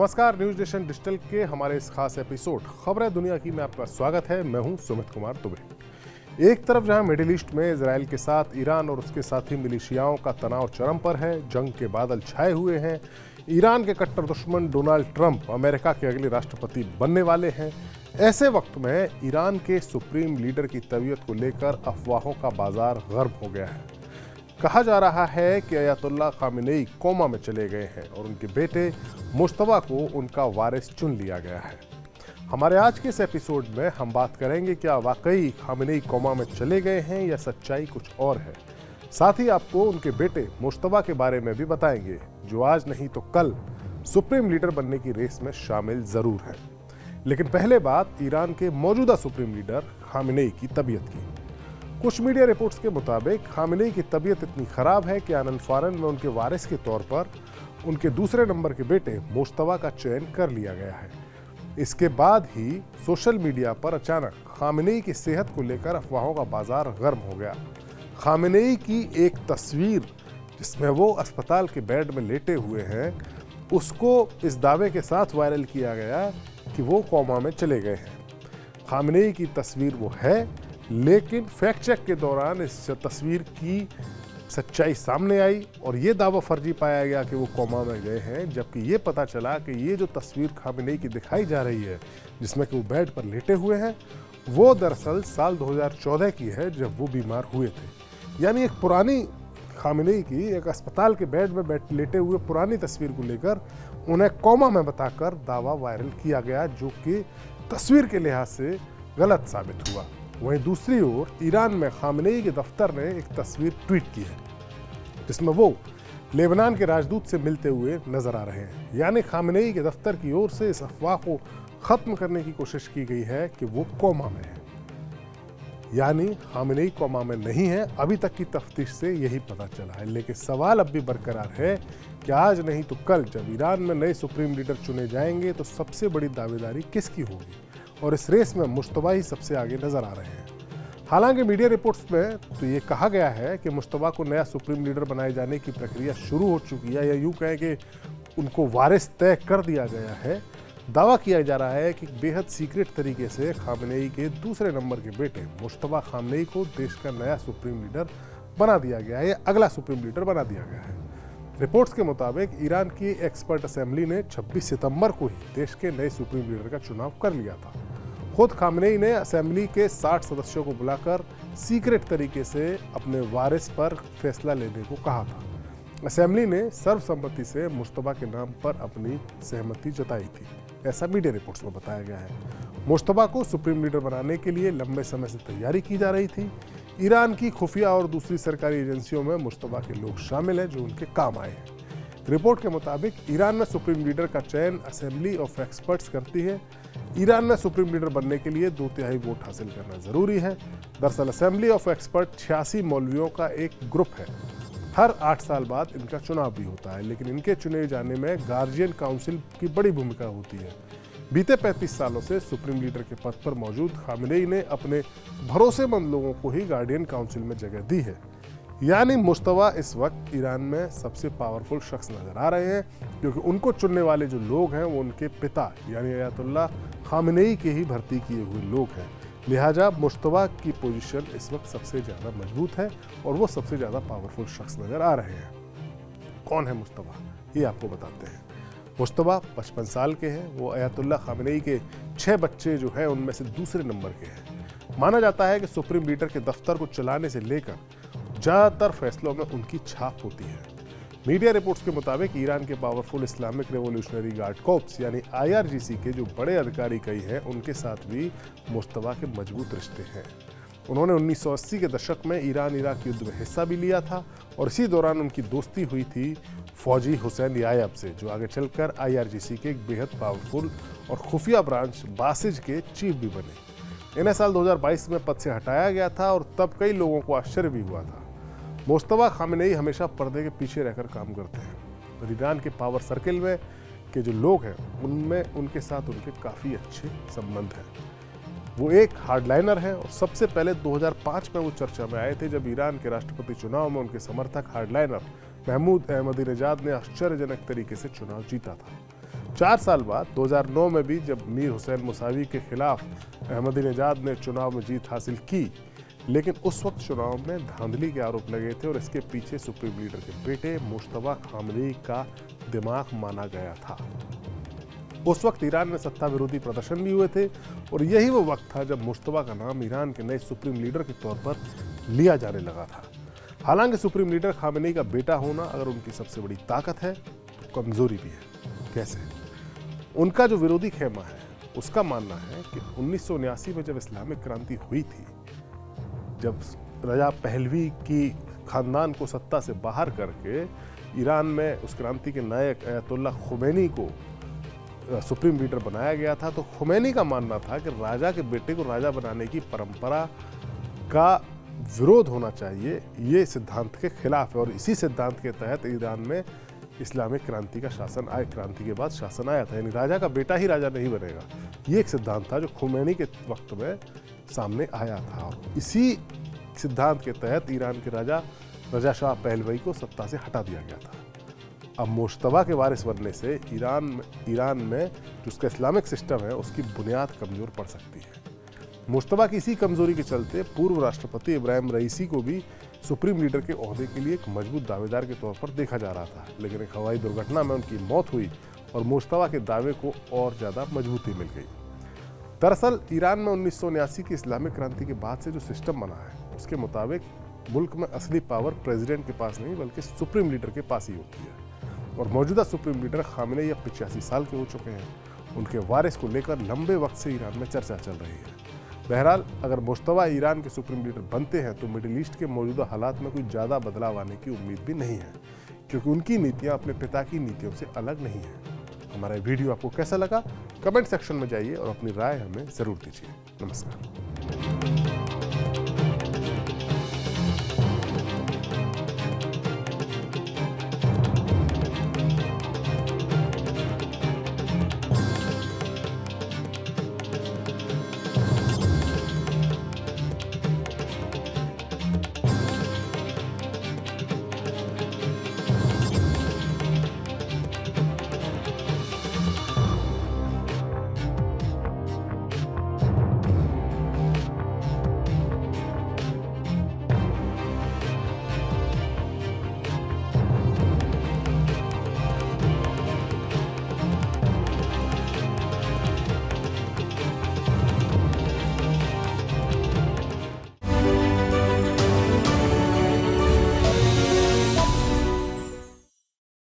नमस्कार, news nation digital के हमारे इस खास एपिसोड खबरें दुनिया की में आपका स्वागत है। मैं हूं सुमित कुमार दुबे। एक तरफ जहां मिडिल ईस्ट में इजराइल के साथ ईरान और उसके साथी मिलिशियाओं का तनाव चरम पर है, जंग के बादल छाए हुए हैं, ईरान के कट्टर दुश्मन डोनाल्ड ट्रंप अमेरिका के अगले राष्ट्रपति बनने वाले हैं। ऐसे वक्त में ईरान के सुप्रीम लीडर की तबीयत को लेकर अफवाहों का बाजार गर्म हो गया है। कहा जा रहा है कि अयतुल्ला खामेनेई कोमा में चले गए हैं और उनके बेटे मुश्तबा को उनका वारिस चुन लिया गया है। हमारे आज के इस एपिसोड में हम बात करेंगे क्या वाकई खामेनेई कोमा में चले गए हैं या सच्चाई कुछ और है। साथ ही आपको उनके बेटे मुश्तबा के बारे में भी बताएंगे, जो आज नहीं तो कल सुप्रीम लीडर बनने की रेस में शामिल जरूर है। लेकिन पहले बात ईरान के मौजूदा सुप्रीम लीडर खामेनेई की तबीयत की। कुछ मीडिया रिपोर्ट्स के मुताबिक खामेनेई की तबीयत इतनी खराब है कि आनन-फारन में उनके वारिस के तौर पर उनके दूसरे नंबर के बेटे मुश्तबा का चयन कर लिया गया है। इसके बाद ही सोशल मीडिया पर अचानक खामेनेई की सेहत को लेकर अफवाहों का बाजार गर्म हो गया। खामेनेई की एक तस्वीर जिसमें वो अस्पताल के बेड में लेटे हुए हैं, उसको इस दावे के साथ वायरल किया गया कि वो कोमा में चले गए हैं। खामेनेई की तस्वीर वो है, लेकिन फैक्ट चेक के दौरान इस तस्वीर की सच्चाई सामने आई और ये दावा फर्जी पाया गया कि वो कोमा में गए हैं, जबकि ये पता चला कि ये जो तस्वीर खामेनेई की दिखाई जा रही है, जिसमें कि वो बेड पर लेटे हुए हैं, वो दरअसल साल 2014 की है, जब वो बीमार हुए थे। यानी एक पुरानी खामेनेई की एक अस्पताल के बेड में लेटे हुए पुरानी तस्वीर को लेकर उन्हें कोमा में बताकर दावा वायरल किया गया, जो कि तस्वीर के लिहाज से गलत साबित हुआ। वहीं दूसरी ओर ईरान में खामेनेई के दफ्तर ने एक तस्वीर ट्वीट की है, जिसमें वो लेबनान के राजदूत से मिलते हुए नजर आ रहे हैं। यानी खामेनेई के दफ्तर की ओर से इस अफवाह को खत्म करने की कोशिश की गई है कि वो कोमा में है। यानी खामेनेई कोमा में नहीं है, अभी तक की तफ्तीश से यही पता चला है। लेकिन सवाल अब भी बरकरार है कि आज नहीं तो कल जब ईरान में नए सुप्रीम लीडर चुने जाएंगे तो सबसे बड़ी दावेदारी किसकी होगी, और इस रेस में मुश्तबा ही सबसे आगे नजर आ रहे हैं। हालांकि मीडिया रिपोर्ट्स में तो ये कहा गया है कि मुश्तबा को नया सुप्रीम लीडर बनाए जाने की प्रक्रिया शुरू हो चुकी है, या यूं कहें कि उनको वारिस तय कर दिया गया है। दावा किया जा रहा है कि बेहद सीक्रेट तरीके से खामेनेई के दूसरे नंबर के बेटे मुश्तबा खामेनेई को देश का नया सुप्रीम लीडर बना दिया गया है, या अगला सुप्रीम लीडर बना दिया गया है। रिपोर्ट्स के मुताबिक ईरान की एक्सपर्ट असेंबली ने 26 सितंबर को ही देश के नए सुप्रीम लीडर का चुनाव कर लिया था। खुद खामेनेई ने असेंबली के 60 सदस्यों को बुलाकर सीक्रेट तरीके से अपने वारिस पर फैसला लेने को कहा था। असेंबली ने सर्वसम्मति से मुश्तबा के नाम पर अपनी सहमति जताई थी, ऐसा मीडिया रिपोर्ट्स में बताया गया है। मुश्तबा को सुप्रीम लीडर बनाने के लिए लंबे समय से तैयारी की जा रही थी। ईरान की खुफिया और दूसरी सरकारी एजेंसियों में मुश्तबा के लोग शामिल हैं जो उनके काम आए हैं। रिपोर्ट के मुताबिक ईरान में सुप्रीम लीडर का चयन असेंबली ऑफ एक्सपर्ट्स करती है। ईरान में सुप्रीम लीडर बनने के लिए 2/3 वोट हासिल करना जरूरी है। दरअसल असेंबली ऑफ एक्सपर्ट 86 मौलवियों का एक ग्रुप है। हर 8 साल बाद इनका चुनाव भी होता है, लेकिन इनके चुने जाने में गार्जियन काउंसिल की बड़ी भूमिका होती है। बीते 35 सालों से सुप्रीम लीडर के पद पर मौजूद खामेनेई ने अपने भरोसेमंद लोगों को ही गार्डियन काउंसिल में जगह दी है। यानी मुश्तबा इस वक्त ईरान में सबसे पावरफुल शख्स नजर आ रहे हैं, क्योंकि उनको चुनने वाले जो लोग हैं वो उनके पिता यानी अयतुल्ला खामेनेई के ही भर्ती किए हुए लोग हैं। लिहाजा मुश्तबा की पोजीशन इस वक्त सबसे ज़्यादा मजबूत है और वो सबसे ज़्यादा पावरफुल शख्स नजर आ रहे हैं। कौन है मुश्तबा, ये आपको बताते हैं। मुश्तबा 55 साल के हैं। वो अयतुल्ला खामेनेई के 6 बच्चे जो हैं उनमें से दूसरे नंबर के हैं। माना जाता है कि सुप्रीम लीडर के दफ्तर को चलाने से लेकर ज़्यादातर फैसलों में उनकी छाप होती है। मीडिया रिपोर्ट्स के मुताबिक ईरान के powerful Islamic revolutionary guard corps यानी IRGC के जो बड़े अधिकारी कई हैं, उनके साथ भी मुश्तबा के मजबूत रिश्ते हैं। उन्होंने 1980 के दशक में ईरान इराक युद्ध में हिस्सा भी लिया था और इसी दौरान उनकी दोस्ती हुई थी फौजी हुसैन यायब से, जो आगे चलकर IRGC के एक बेहद पावरफुल और खुफिया ब्रांच बासिज के चीफ भी बने। इन्हें साल 2022 में पद से हटाया गया था और तब कई लोगों को आश्चर्य भी हुआ था। मुश्तबा खामेनेई हमेशा पर्दे के पीछे रहकर काम करते हैं और ईरान के पावर सर्किल में के जो लोग हैं उनमें उनके साथ उनके काफ़ी अच्छे संबंध हैं। वो एक हार्डलाइनर हैं और सबसे पहले 2005 में वो चर्चा में आए थे, जब ईरान के राष्ट्रपति चुनाव में उनके समर्थक हार्डलाइनर महमूद अहमदीनेजाद ने आश्चर्यजनक तरीके से चुनाव जीता था। 4 साल बाद 2009 में भी जब मीर हुसैन मुसावी के खिलाफ अहमदीनेजाद ने चुनाव में जीत हासिल की, लेकिन उस वक्त चुनाव में धांधली के आरोप लगे थे और इसके पीछे सुप्रीम लीडर के बेटे मुश्तबा खामनेई का दिमाग माना गया था। उस वक्त ईरान में सत्ता विरोधी प्रदर्शन भी हुए थे और यही वो वक्त था जब मुश्तबा का नाम ईरान के नए सुप्रीम लीडर के तौर पर लिया जाने लगा था। हालांकि सुप्रीम लीडर खामनेई का बेटा होना अगर उनकी सबसे बड़ी ताकत है तो कमजोरी भी है। कैसे? उनका जो विरोधी खेमा है उसका मानना है कि 1979 में जब इस्लामिक क्रांति हुई थी, जब रजा पहलवी की खानदान को सत्ता से बाहर करके ईरान में उस क्रांति के नायक अयतुल्ला खुमैनी को सुप्रीम लीडर बनाया गया था, तो खुमैनी का मानना था कि राजा के बेटे को राजा बनाने की परंपरा का विरोध होना चाहिए। ये सिद्धांत के खिलाफ है और इसी सिद्धांत के तहत ईरान में इस्लामिक क्रांति का शासन आया, क्रांति के बाद शासन आया था, यानी राजा का बेटा ही राजा नहीं बनेगा। ये एक सिद्धांत था जो खुमैनी के वक्त में सामने आया था और इसी सिद्धांत के तहत ईरान के राजा रजा शाह पहलवी को सत्ता से हटा दिया गया था। अब मुश्तबा के वारिस बनने से ईरान में जो उसका इस्लामिक सिस्टम है उसकी बुनियाद कमज़ोर पड़ सकती है। मुश्तबा की इसी कमजोरी के चलते पूर्व राष्ट्रपति इब्राहिम रईसी को भी सुप्रीम लीडर के ओहदे के लिए एक मजबूत दावेदार के तौर पर देखा जा रहा था, लेकिन एक हवाई दुर्घटना में उनकी मौत हुई और मुश्तबा के दावे को और ज़्यादा मजबूती मिल गई। दरअसल ईरान में 1979 की इस्लामिक क्रांति के बाद से जो सिस्टम बना है उसके मुताबिक मुल्क में असली पावर प्रेसिडेंट के पास नहीं बल्कि सुप्रीम लीडर के पास ही होती है और मौजूदा सुप्रीम लीडर खामनेई अब 85 साल के हो चुके हैं। उनके वारिस को लेकर लंबे वक्त से ईरान में चर्चा चल रही है। बहरहाल अगर मुश्तबा ईरान के सुप्रीम लीडर बनते हैं तो मिडिल ईस्ट के मौजूदा हालात में कोई ज़्यादा बदलाव आने की उम्मीद भी नहीं है, क्योंकि उनकी नीतियां अपने पिता की नीतियों से अलग नहीं हैं। हमारा वीडियो आपको कैसा लगा? कमेंट सेक्शन में जाइए और अपनी राय हमें ज़रूर दीजिए। नमस्कार।